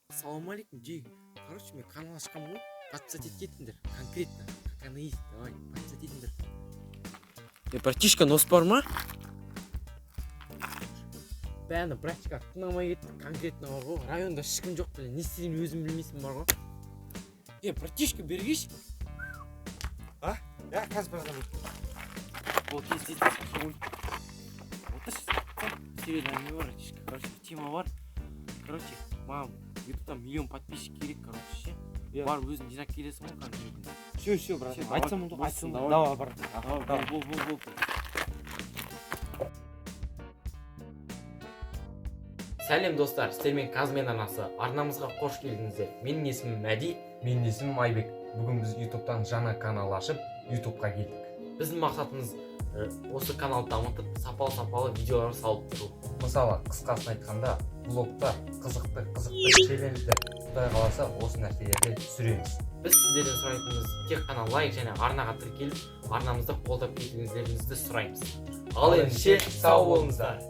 Ассалаумалейкум, Джей. Короче, мен канал ашқам ғой. Подписать етіңдер. Конкретно. Как оно есть. Давай, подписать етіңдер. Братишка, нос бар ма? Бәрі братишка тыңдамай кетті. Конкретно бар ғой. Районда ешкім жоқ біле. Не істейін өзім білмейсің бар ғой. Братишка, бергейші. А? Я қазір бір адам. Ол кез. Отыршы. Сериал әңгіме бар, братишка. Короче, тема бар. Короче, мам, ютубтан миллион подписчик керек, короче. Бар өзің жинап келесің ғой конкретно. Все, брат. Айтсам ұлды, айтсам. Давай, брат. Бол. Сәлем достар, сіздермен Казмен анасы арнамызға қош келдіңіздер. Менің есімім Мәди, Менің есімім Айбек. Бүгін біз ютубтан жаңа канал ашып, ютубқа келдік. біздің мақсатымыз осы каналды дамытып, сапалы видеолар салып тұру. Мысалы, қысқасын айтқанда, блогта қызықты челлендждер, Құдай қаласа осы нәрселерді түсіреміз. Біз сіздерден сұрайтынымыз тек қана лайк және арнаға тіркеліп, арнамызды қолдап кетуіңіздеріңізді сұраймыз. Ал ендеше сау болыңыздар.